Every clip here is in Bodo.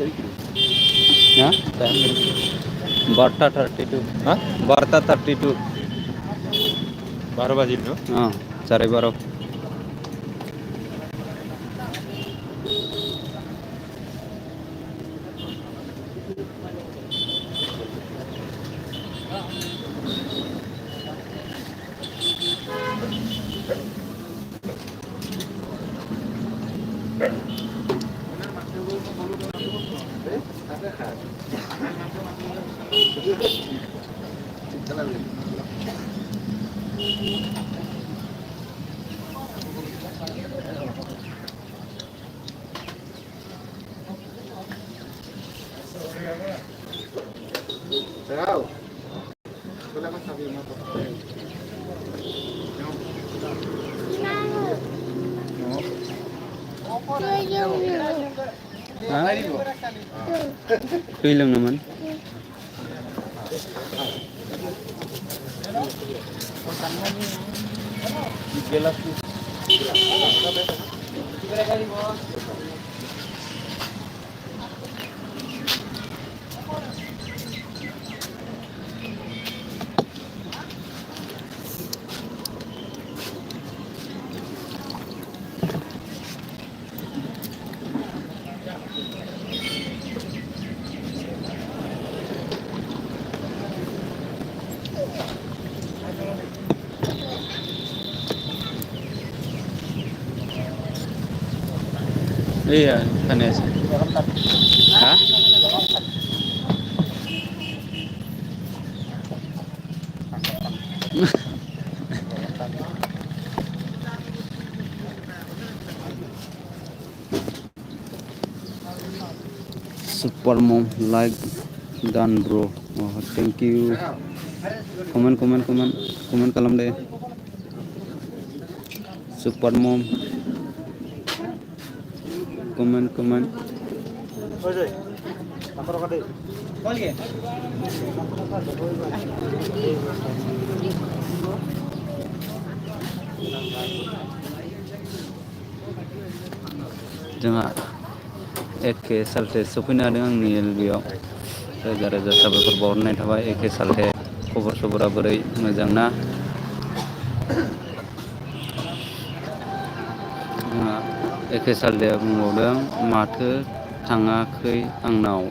हाँ बारटा 32 हाँ बारटा 32 12 बजे नो हाँ 12:30 दै लोंनोमोन iya खोनायासै हा super mom like dan bro oh thank you komen kalam deh super mom komen जोंहा एके सालथे सफैनो हादों आंनि एलबिआव रोजा रोजा साबायखर बावहरनाय थाबाय एके सालथे खबर सबरा बोरै मोजां ना जोंहा एके सालथेया बुंबावदों माथो थाङाखै आंनाव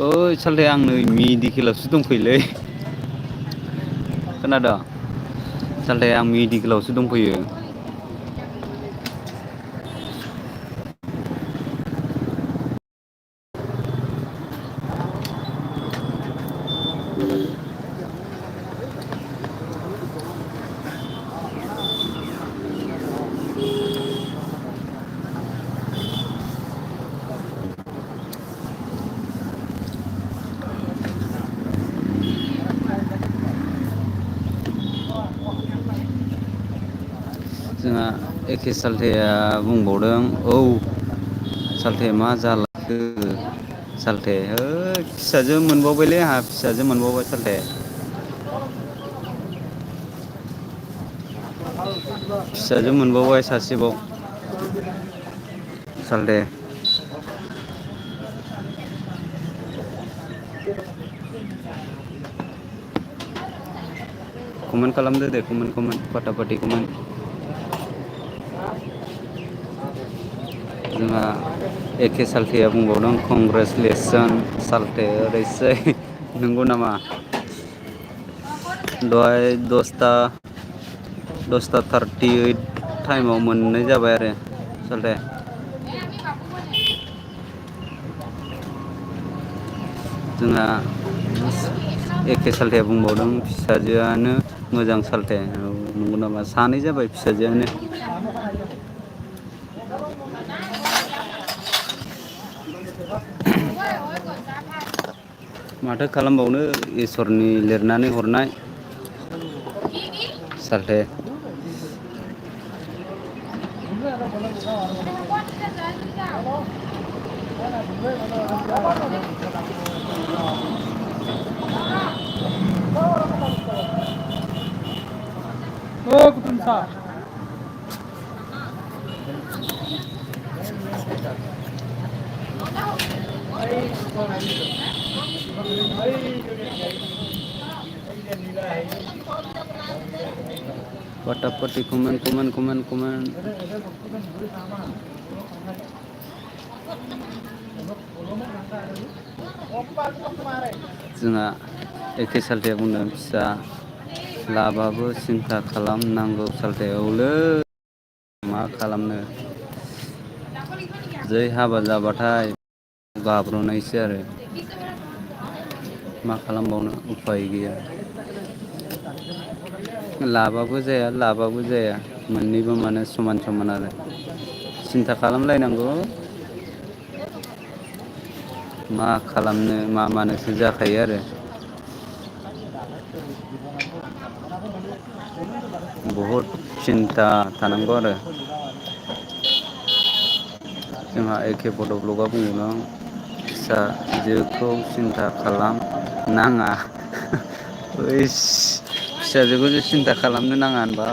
ओइ सालथे आं नै मेडिकेलावसो दंफैयोलै खोनादों सालथे आं मेडिकेलावसो दंफैयो जोंहा एके सालथेया बुंबावदों औ सालथे मा जालाखो सालथे फिसाजो मोनबावबायलै आंहा फिसाजो मोनबावबाय सालथे फिसाजो मोनबावबाय सासेबाव सालथे कमेन्ट खालामदो दे कमेन्ट फाटाफाटि कमेन्ट जोंहा एके सालथेया बुंबावदों कंग्रेसुलेसन सालथे ओरैसै नंगौ नामा दहाय 10टा 38 टाइमाव मोननाय जाबाय आरो सालथे जोंहा एके सालथेया बुंबावदों फिसाजोआनो मोजां सालथे नंगौ नामा सानै जाबाय फिसाजोआनो माथो खालामबावनो इसोरनि लिरनानै हरनाय सालथे फटाफट कमेन्ट जोंहा एखे सालथाया बुंदों फिसा लाबाबो सिन्था खालामनांगौ सालथायावलै मा खालामनो जै हाबा जाबाथाय गाब्र'नायसो आरो मा खालामबावनो उफाय गैया लाबाबो जाया मोननैबो माने समान आरो सिन्था खालामलायनांगौ मा खालामनो मा मानोसो जाखायो आरो बहुद सिन्था थानांगौ आरो जोंहा एखे फट' ब्लगआ बुंदों फिसाजोखौ सिन्था खालाम नाङा फिसाजोखौसो सिन्था खालामनो नाङा होनबा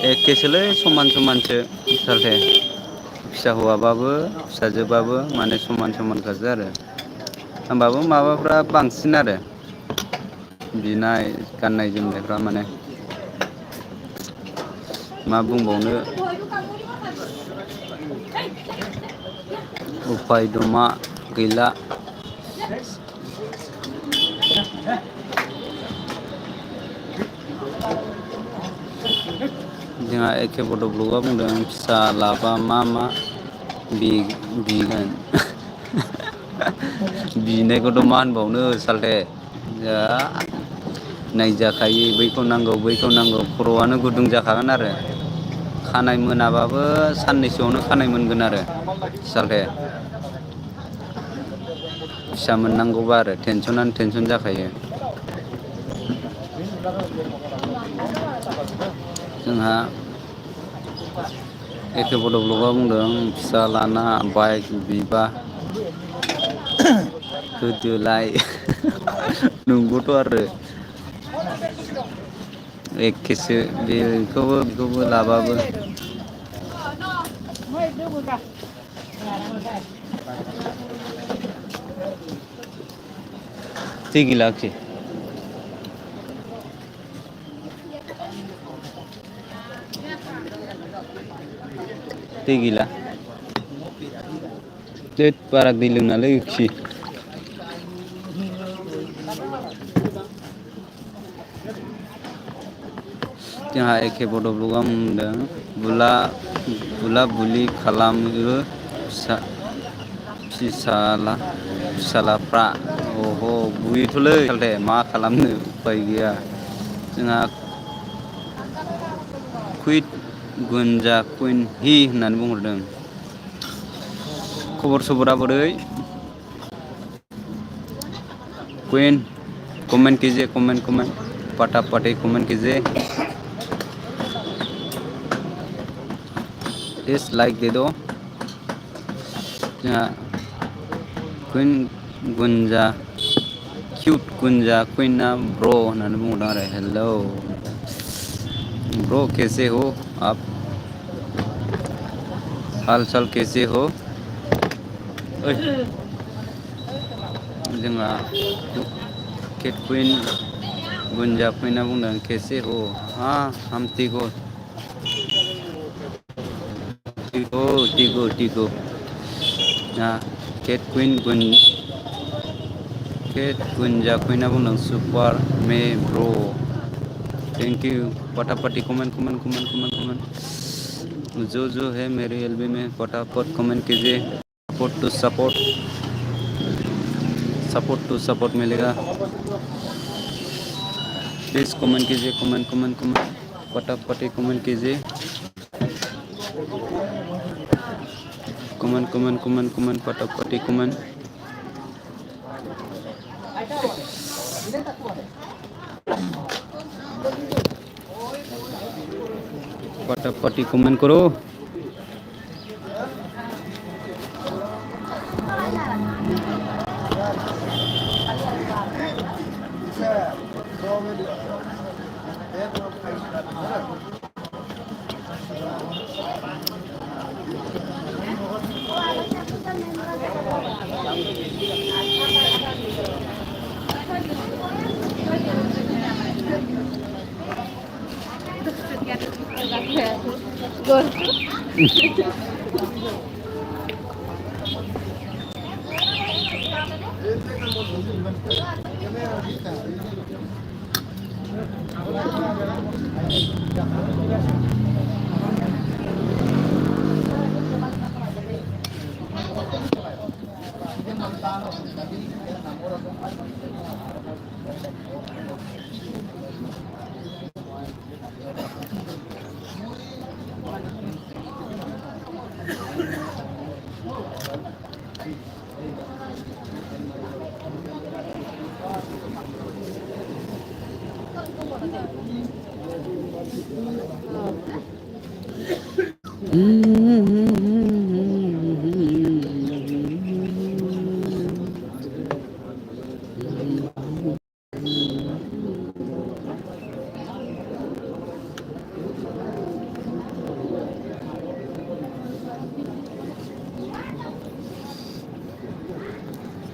एखेसोलै समानसो सालथे फिसा हौवाबाबो फिसाजोबाबो माने समानखासो आरो होमबाबो माबाफ्रा बांसिन आरो बिनाय गाननाय जोमनायफ्रा माने मा बुंबावनो उफाय दमा गैला जोंहा एखे फट' ब्लगआ बुंदों फिसा लाबा मा बिगोन बिनायखौथ' मा होनबावनो सालथे नायजाखायो बैखौ नांगौ खर'आनो गुदुं जाखागोन आरो खानाय मोनाबाबो साननैसोआवनो खानाय मोनगोन आरो सालथे फिसा मोननांगौबा आरो टेनसनानो टेनसन जाखायो जोंहा एखे फट' ब्लगआ बुंदों फिसा लाना बाइक बिबा होदोलाय नंगौथ' आरो एखेसो बेखौबो लाबाबो लाखि दै गैला बारा दै लोंनालै खि जोंहा एखे फट' ब्लगआ बुंदों बुला बुलि खालामो फिसालाफ्रा बुयोथ'लै सालथे मा खालामनो उफाय गैया जोंहा कुइट गुन्जा कुइन हि होननानै बुंहरदों खबर सबरा बोरै क्वीन कमेंट कीजिए कमेंट फटाफट कमेंट कीजिए इस लाइक दे दो क्वीन गुन्जा क्यूट गुन्जा क्वीना ब्रो होननानै बुंहरदों आरो हेलौ ब्रो कैसे हो आप हाल चाल कैसे हो जोंहा केट क्वीन गुन्जा क्वीना बुंदों कैसे हो हाँ हम ठीक हो टिको केट गुन्जा क्वीना बुंदों super May bro thank you फटाफट कमेंट जो है मेरे एलबी में फटाफट कमेंट कीजिए सपोर्ट टू सपोर्ट मिलेगा प्लीज़ कमेंट कीजिए कमेंट फटाफट कमेंट कीजिए कमेंट फटाफट कमेंट फटाफट कमेंट करो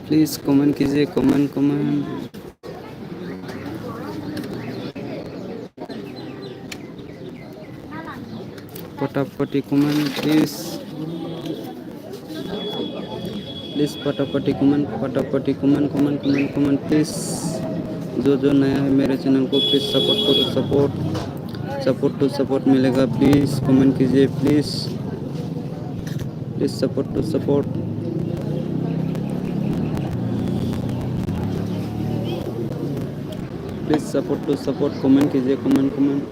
प्लीज़ कमेंट कीजिए, कमेंट। फटाफट कमेंट प्लीज़। फटाफट कमेंट प्लीज़। जो नया है मेरे चैनल को प्लीज़ सपोर्ट करो। सपोर्ट मिलेगा। प्लीज़ कमेंट कीजिए please support. Please support comment कीजिए, कमेंट।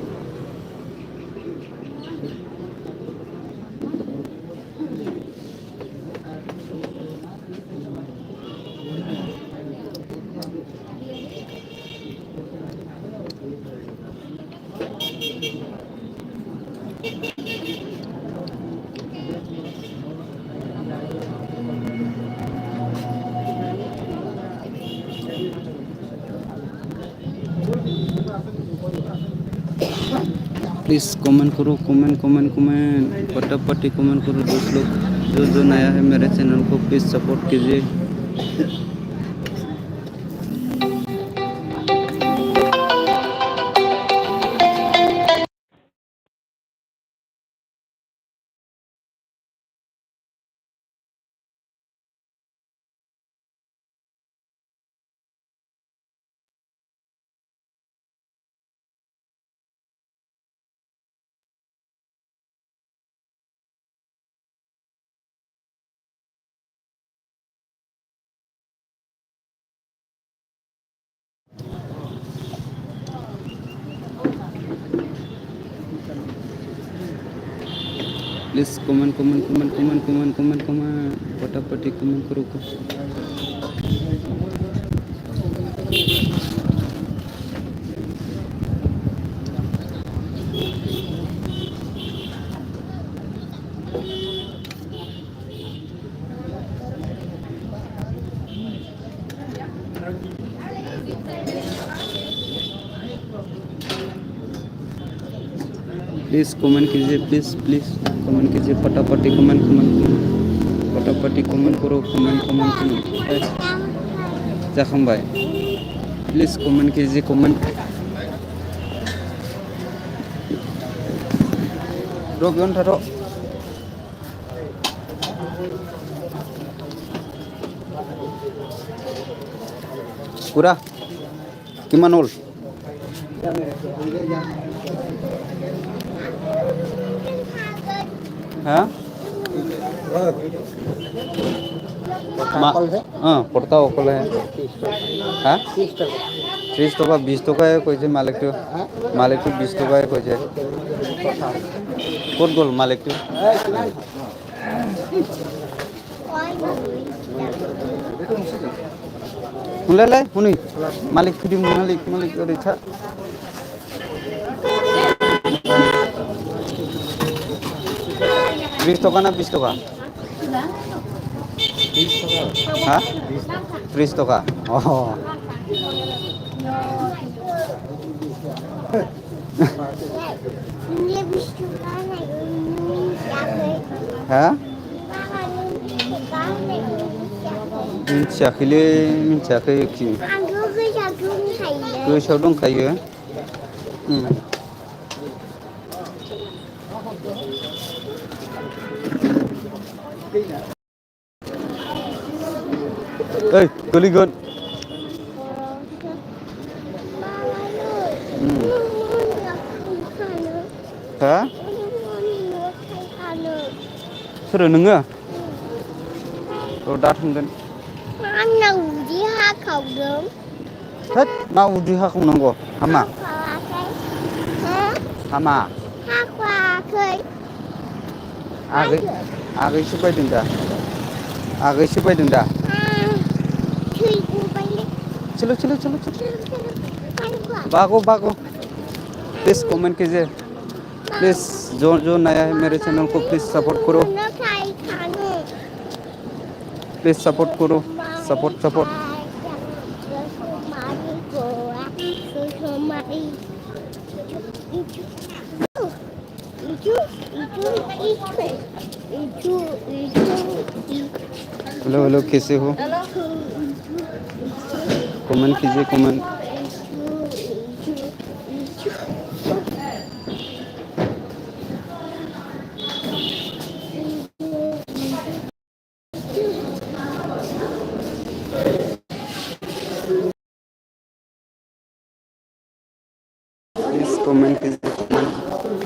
प्लीज़ कमेंट करो, कमेंट फटाफट कमेंट करो दोस्त लोग। जो नया है मेरे चैनल को प्लीज़ सपोर्ट कीजिए। प्लीज़ कमेंट फटाफट कमेंट करो। प्लीज़ कमेंट कीजिए, प्लीज़ कमेंट कीजिए फटाफट कमेंट करो। कमेंट जाखांबाय। प्लीज़ कमेंट कीजिए, कमेंट। बेयावनो थाथ'। पूरा किमान हल? हाँ पड़ता अकल है। हाँ 30 टका 20 टकाए कैसे मालिक तो 20 टकाए कैसे कत गल मालिक तो শুনলে শুনি মালিক খুদি মালিক ওরে ছা 20 टका ना 20 टका? 30 टका। हाँ 30 टका। हाँ मिथियाखै गोसोआव दंखायो। ओइ गोलैगोन हा सोरो नोङो दा थांगोन आंना उदै हाखावदों होद मा उदै हाखावनांगौ हामा हाखावाखै हामा हाखवाखै आगैसो बायदों दा आगैसो बायदों दा थै गबायलै चलो चलो चलो चलो हाखवा भागो प्लीज कमेंट कीजिए प्लीज जो नया है मेरे चैनल को प्लीज सपोर्ट करो प्लीज सपोर्ट करो सपोर्ट हेलो कैसे हो कमेंट कीजिए कमेंट प्लीज कमेंट कीजिए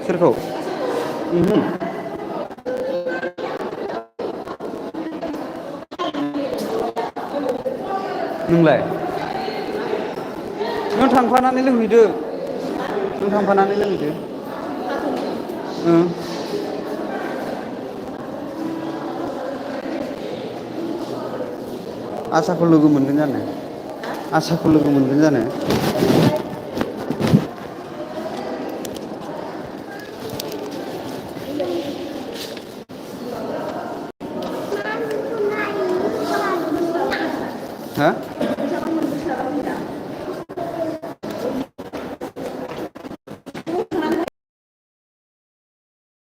सोरखौ नोंलाय नों थांफानानै लोंहैदो आसाखौ लोगो मोनगोन जानो हा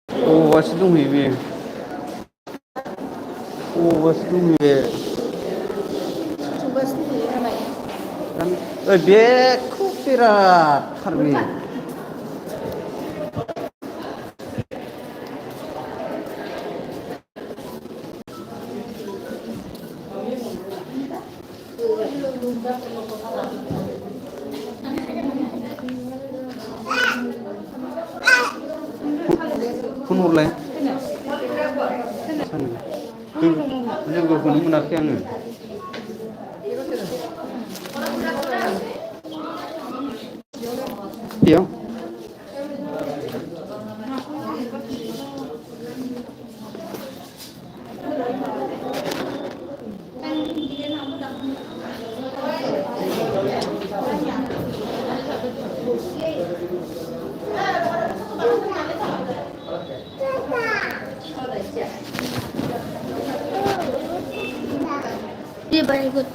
अबावबासो दंहैयो बे ओइ बेखौ बिराद थारनि फन हरलाय लोगोखौनो मोनाखै आङो बेयाव Dia balik ikut.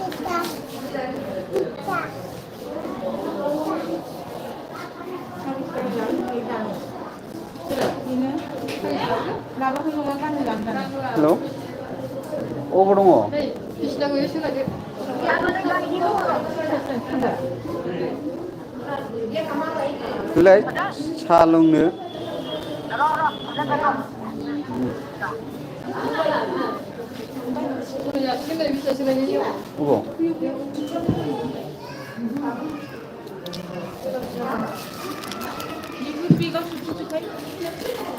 हेलौ अबाव दङ फैलाय साहा लोंनो अबाव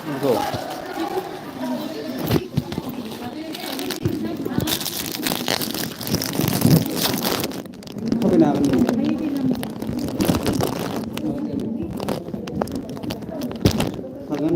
अबाव थाबायनो हागोन हागोन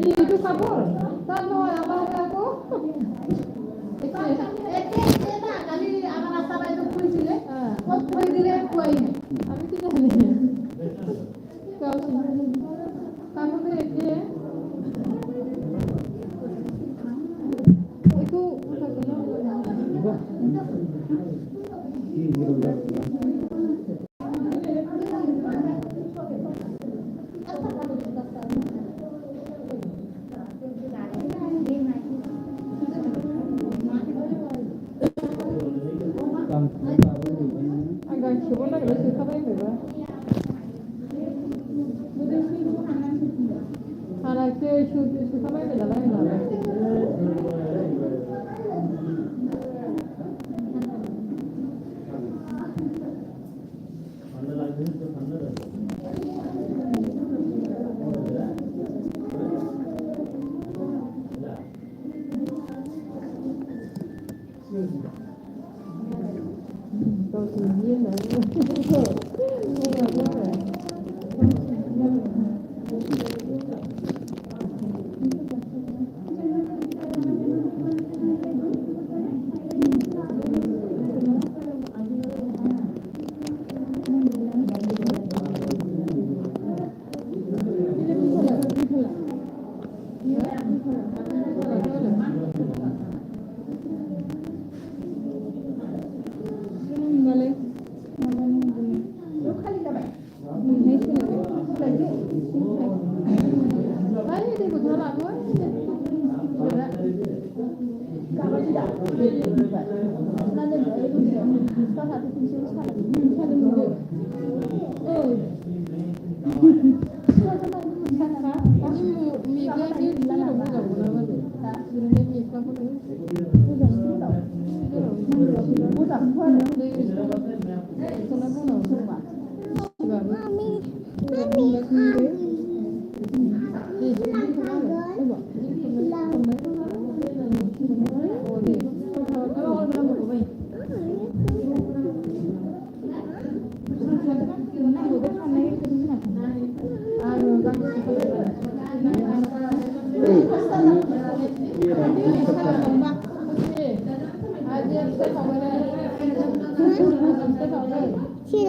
Itu kabur. Tak mau apa aku. Kali আমার রাস্তা বাইরে খুঁজছিলে কত কই দিলে কই আমি কি জানি কাউকে একে একটু agak coba lagi lebih suka apa yang anak itu suka apa yang tôi tự nhiên là Chị